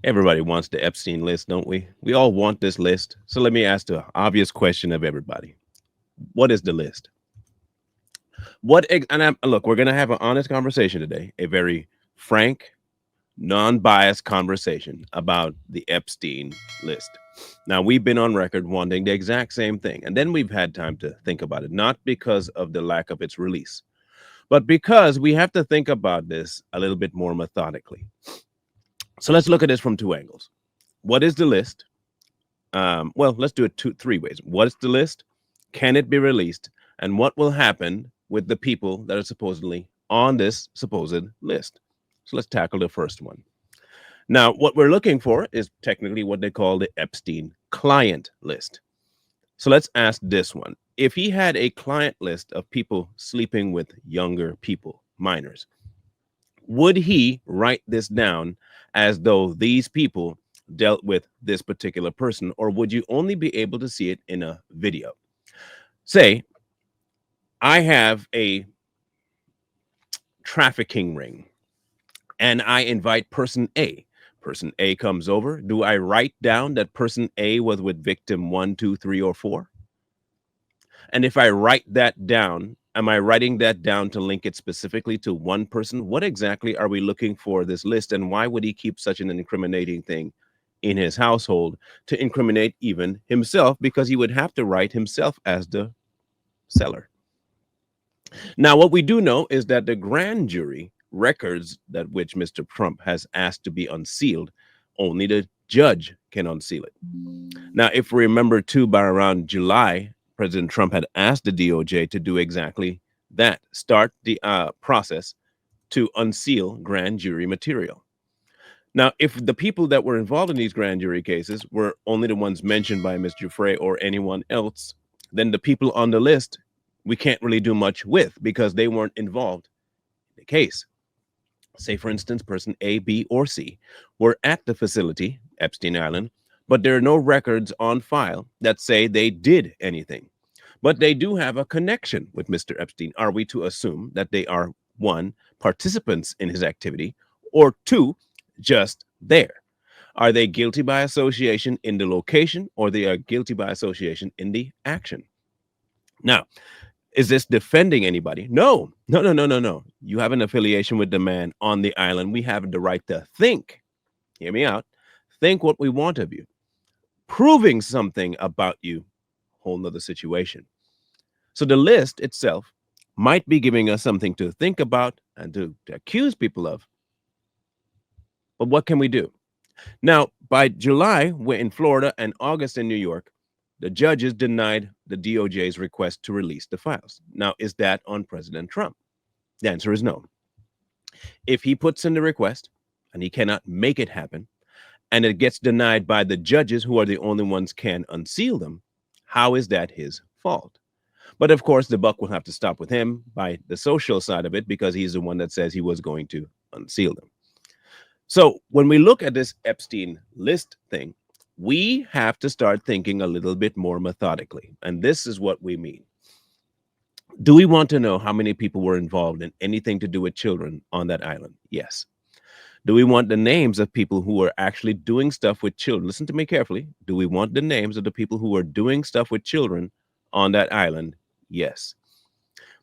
Everybody wants the Epstein list, don't we? We all want this list. So let me ask the obvious question of everybody. What is the list? Look, we're going to have an honest conversation today, a very frank, non-biased conversation about the Epstein list. Now, we've been on record wanting the exact same thing, and then we've had time to think about it, not because of the lack of its release, but because we have to think about this a little bit more methodically. So let's look at this from two angles. What is the list? Well, let's do it three ways. What is the list? Can it be released? And what will happen with the people that are supposedly on this supposed list? So let's tackle the first one. Now, what we're looking for is technically what they call the Epstein client list. So let's ask this one. If he had a client list of people sleeping with younger people, minors, would he write this down as though these people dealt with this particular person, or would you only be able to see it in a video? Say, I have a trafficking ring and I invite person A. Person A comes over. Do I write down that person A was with victim 1, 2, 3, or 4? And if I write that down, am I writing that down to link it specifically to one person? What exactly are we looking for this list? And why would he keep such an incriminating thing in his household to incriminate even himself? Because he would have to write himself as the seller. Now, what we do know is that the grand jury records that which Mr. Trump has asked to be unsealed, only the judge can unseal it. Now, if we remember too, by around July, President Trump had asked the DOJ to do exactly that, start the process to unseal grand jury material. Now, if the people that were involved in these grand jury cases were only the ones mentioned by Ms. Jeffrey or anyone else, then the people on the list we can't really do much with because they weren't involved in the case. Say, for instance, person A, B, or C were at the facility, Epstein Island, but there are no records on file that say they did anything. But they do have a connection with Mr. Epstein. Are we to assume that they are, one, participants in his activity, or two, just there? Are they guilty by association in the location, or they are guilty by association in the action? Now, is this defending anybody? No, no, no, no, no, no. You have an affiliation with the man on the island. We have the right to think. Hear me out. Think what we want of you. Proving something about you, whole nother situation. So the list itself might be giving us something to think about and to accuse people of. But what can we do? Now, by July, we're in Florida, and August in New York, the judges denied the DOJ's request to release the files. Now, is that on President Trump? The answer is no. If he puts in the request and he cannot make it happen, and it gets denied by the judges who are the only ones can unseal them, how is that his fault? But of course, the buck will have to stop with him by the social side of it because he's the one that says he was going to unseal them. So when we look at this Epstein list thing, we have to start thinking a little bit more methodically. And this is what we mean. Do we want to know how many people were involved in anything to do with children on that island? Yes. Do we want the names of people who are actually doing stuff with children? Listen to me carefully. Do we want the names of the people who are doing stuff with children on that island? Yes.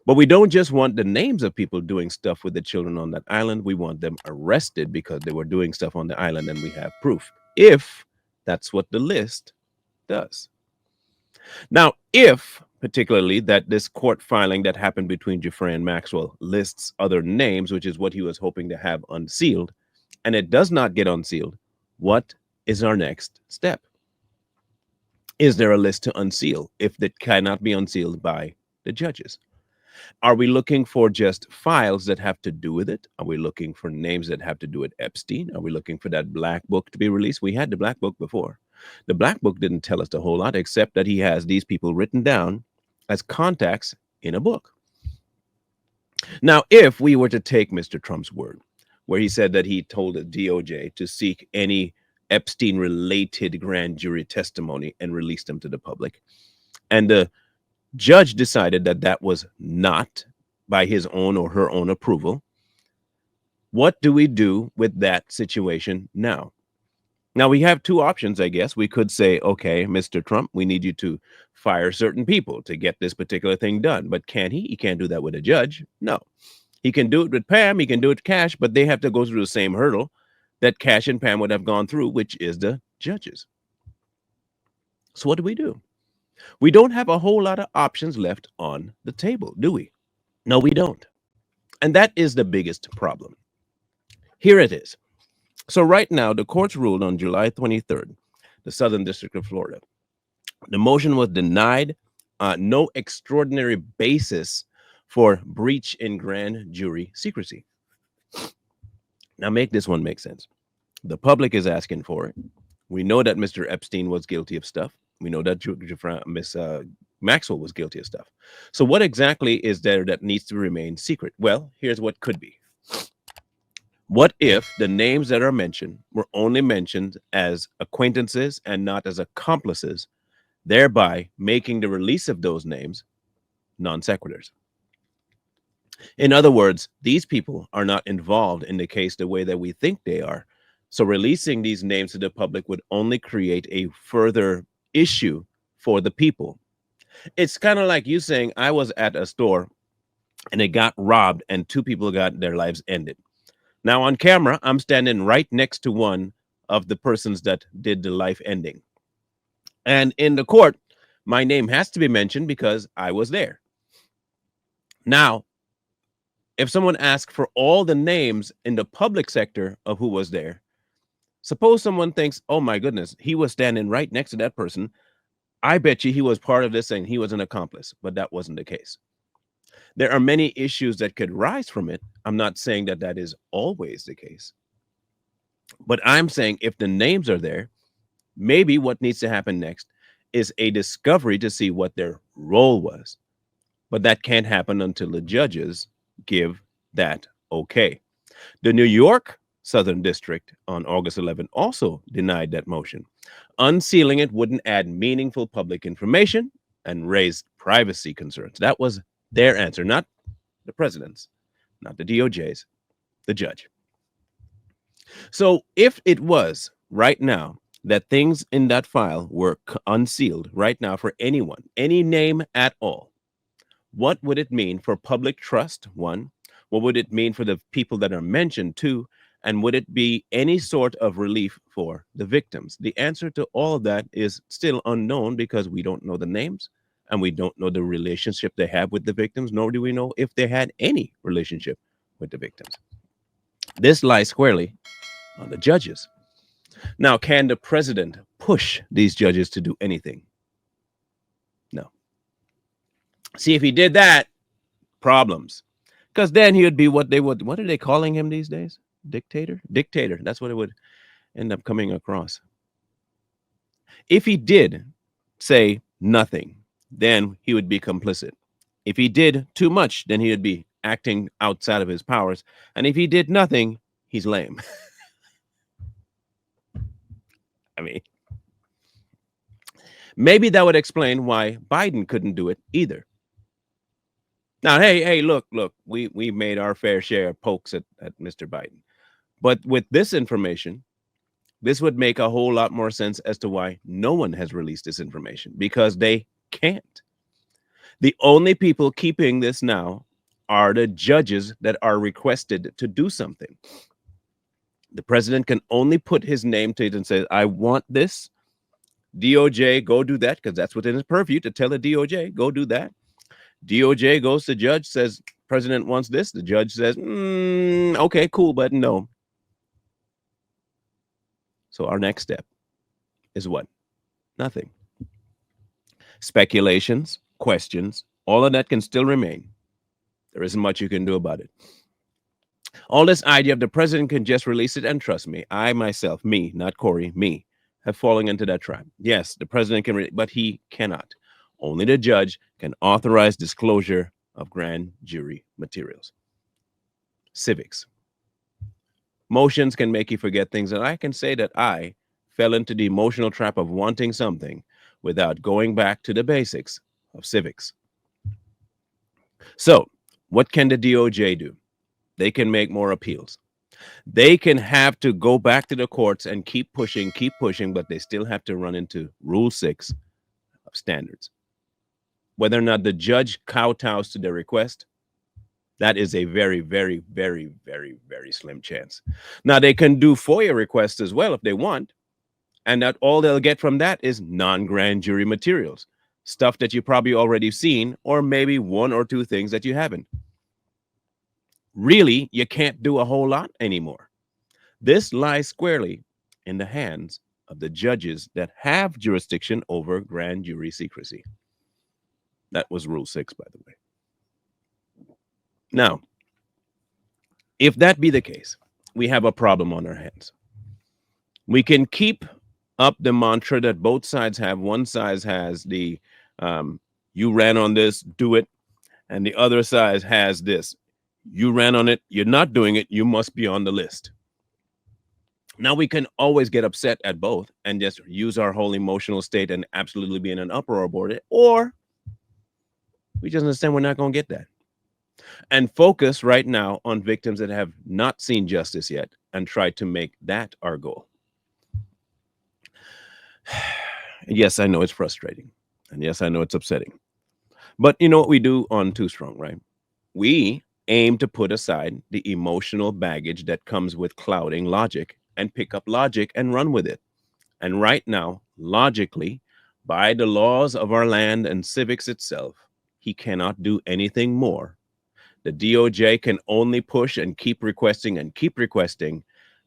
But we don't just want the names of people doing stuff with the children on that island. We want them arrested because they were doing stuff on the island and we have proof. If that's what the list does. Now, if particularly that this court filing that happened between Jeffrey and Maxwell lists other names, which is what he was hoping to have unsealed, and it does not get unsealed, what is our next step? Is there a list to unseal if that cannot be unsealed by the judges? Are we looking for just files that have to do with it? Are we looking for names that have to do with Epstein? Are we looking for that black book to be released? We had the black book before. The black book didn't tell us a whole lot, except that he has these people written down as contacts in a book. Now, if we were to take Mr. Trump's word, where he said that he told the DOJ to seek any Epstein-related grand jury testimony and release them to the public, and the judge decided that that was not by his own or her own approval, what do we do with that situation now? Now we have two options, I guess. We could say, okay, Mr. Trump, we need you to fire certain people to get this particular thing done. But can he? He can't do that with a judge. No. He can do it with Pam, he can do it with Cash, but they have to go through the same hurdle that Cash and Pam would have gone through, which is the judges. So what do? We don't have a whole lot of options left on the table, do we? No, we don't. And that is the biggest problem. Here it is. So right now, the courts ruled on July 23rd, the Southern District of Florida. The motion was denied, no extraordinary basis for breach in grand jury secrecy. Now make this one make sense. The public is asking for it. We know that Mr. Epstein was guilty of stuff. We know that Miss Maxwell was guilty of stuff. So what exactly is there that needs to remain secret? Well, here's what could be. What if the names that are mentioned were only mentioned as acquaintances and not as accomplices, thereby making the release of those names non sequiturs? In other words, these people are not involved in the case the way that we think they are. So releasing these names to the public would only create a further issue for the people. It's kind of like you saying, I was at a store and it got robbed and two people got their lives ended. Now on camera, I'm standing right next to one of the persons that did the life ending. And in the court, my name has to be mentioned because I was there. Now, if someone asks for all the names in the public sector of who was there, suppose someone thinks, oh my goodness, he was standing right next to that person. I bet you he was part of this and he was an accomplice, but that wasn't the case. There are many issues that could rise from it. I'm not saying that that is always the case, but I'm saying if the names are there, maybe what needs to happen next is a discovery to see what their role was. But that can't happen until the judges give that okay. The New York Southern District on August 11 also denied that motion. Unsealing it wouldn't add meaningful public information and raise privacy concerns. That was their answer, not the president's, not the DOJ's, the judge. So if it was right now that things in that file were unsealed right now for anyone, any name at all, what would it mean for public trust? One, what would it mean for the people that are mentioned? Two, and would it be any sort of relief for the victims? The answer to all of that is still unknown because we don't know the names and we don't know the relationship they have with the victims, nor do we know if they had any relationship with the victims. This lies squarely on the judges. Now, can the president push these judges to do anything? No. See, if he did that, problems. Because then he would be what are they calling him these days? Dictator? Dictator. That's what it would end up coming across. If he did say nothing, then he would be complicit. If he did too much, then he would be acting outside of his powers. And if he did nothing, he's lame. I mean, maybe that would explain why Biden couldn't do it either. Now, hey, look, we made our fair share of pokes at Mr. Biden. But with this information, this would make a whole lot more sense as to why no one has released this information, because they can't. The only people keeping this now are the judges that are requested to do something. The president can only put his name to it and say, I want this. DOJ, go do that, because that's within his purview to tell the DOJ, go do that. DOJ goes to judge, says, president wants this. The judge says, okay, cool, but no. So our next step is what? Nothing. Speculations, questions, all of that can still remain. There isn't much you can do about it. All this idea of the president can just release it, and trust me, I myself, me, not Corey, me, have fallen into that trap. Yes, the president can, but he cannot. Only the judge can authorize disclosure of grand jury materials. Civics. Motions can make you forget things, and I can say that I fell into the emotional trap of wanting something without going back to the basics of civics. So, what can the DOJ do? They can make more appeals. They can have to go back to the courts and keep pushing, but they still have to run into Rule 6 of standards. Whether or not the judge kowtows to their request, that is a very, very, very, very, very slim chance. Now, they can do FOIA requests as well if they want, and that all they'll get from that is non-grand jury materials, stuff that you probably already seen, or maybe one or two things that you haven't. Really, you can't do a whole lot anymore. This lies squarely in the hands of the judges that have jurisdiction over grand jury secrecy. That was Rule 6, by the way. Now, if that be the case, we have a problem on our hands. We can keep up the mantra that both sides have. One side has the you ran on this, do it. And the other side has this. You ran on it, you're not doing it, you must be on the list. Now, we can always get upset at both and just use our whole emotional state and absolutely be in an uproar about it, or we just understand we're not going to get that and focus right now on victims that have not seen justice yet and try to make that our goal. Yes, I know it's frustrating. And yes, I know it's upsetting. But you know what we do on Too Strong, right? We aim to put aside the emotional baggage that comes with clouding logic and pick up logic and run with it. And right now, logically, by the laws of our land and civics itself, he cannot do anything more. The DOJ can only push and keep requesting,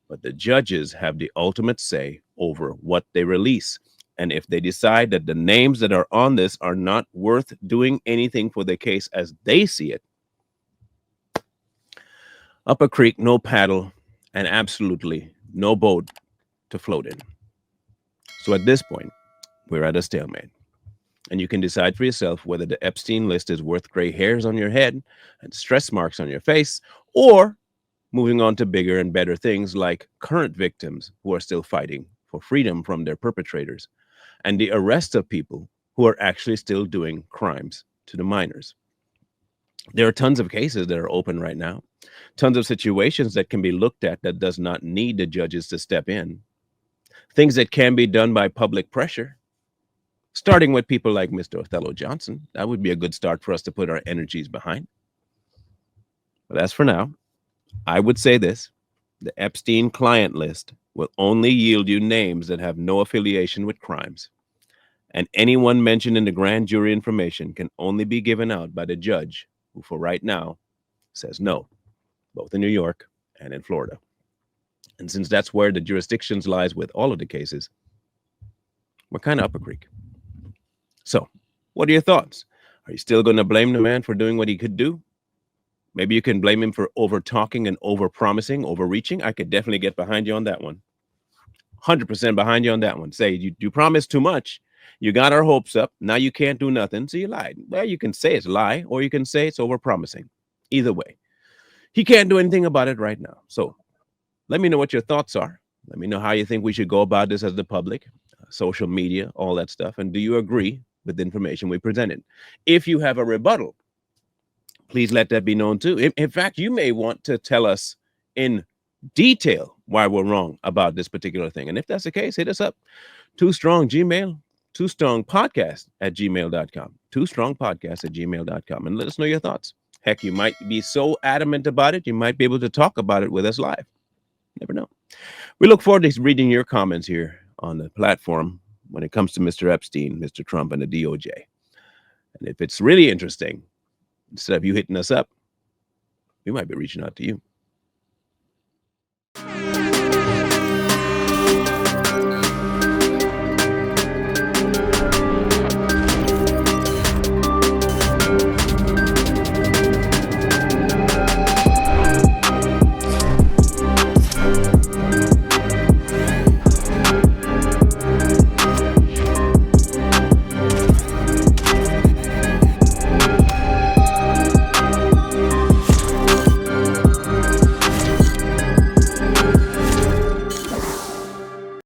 but the judges have the ultimate say over what they release. And if they decide that the names that are on this are not worth doing anything for the case as they see it, up a creek, no paddle, and absolutely no boat to float in. So at this point, we're at a stalemate. And you can decide for yourself whether the Epstein list is worth gray hairs on your head and stress marks on your face, or moving on to bigger and better things like current victims who are still fighting for freedom from their perpetrators, and the arrest of people who are actually still doing crimes to the minors. There are tons of cases that are open right now, tons of situations that can be looked at that does not need the judges to step in, things that can be done by public pressure, starting with people like Mr. Othello Johnson. That would be a good start for us to put our energies behind. But as for now, I would say this: the Epstein client list will only yield you names that have no affiliation with crimes. And anyone mentioned in the grand jury information can only be given out by the judge, who for right now says no, both in New York and in Florida. And since that's where the jurisdictions lies with all of the cases, we're kind of up a creek. So, what are your thoughts? Are you still going to blame the man for doing what he could do? Maybe you can blame him for over talking and over promising, overreaching. I could definitely get behind you on that one. 100% behind you on that one. Say you promised too much. You got our hopes up. Now you can't do nothing, so you lied. Well, you can say it's a lie, or you can say it's over promising. Either way, he can't do anything about it right now. So let me know what your thoughts are. Let me know how you think we should go about this as the public, social media, all that stuff. And do you agree with the information we presented? If you have a rebuttal, please let that be known too. In fact, you may want to tell us in detail why we're wrong about this particular thing. And if that's the case, hit us up. Too Strong Gmail, Too Strong Podcast at gmail.com. Too Strong Podcast at gmail.com. And let us know your thoughts. Heck, you might be so adamant about it, you might be able to talk about it with us live. Never know. We look forward to reading your comments here on the platform when it comes to Mr. Epstein, Mr. Trump, and the DOJ. And if it's really interesting, instead of you hitting us up, we might be reaching out to you.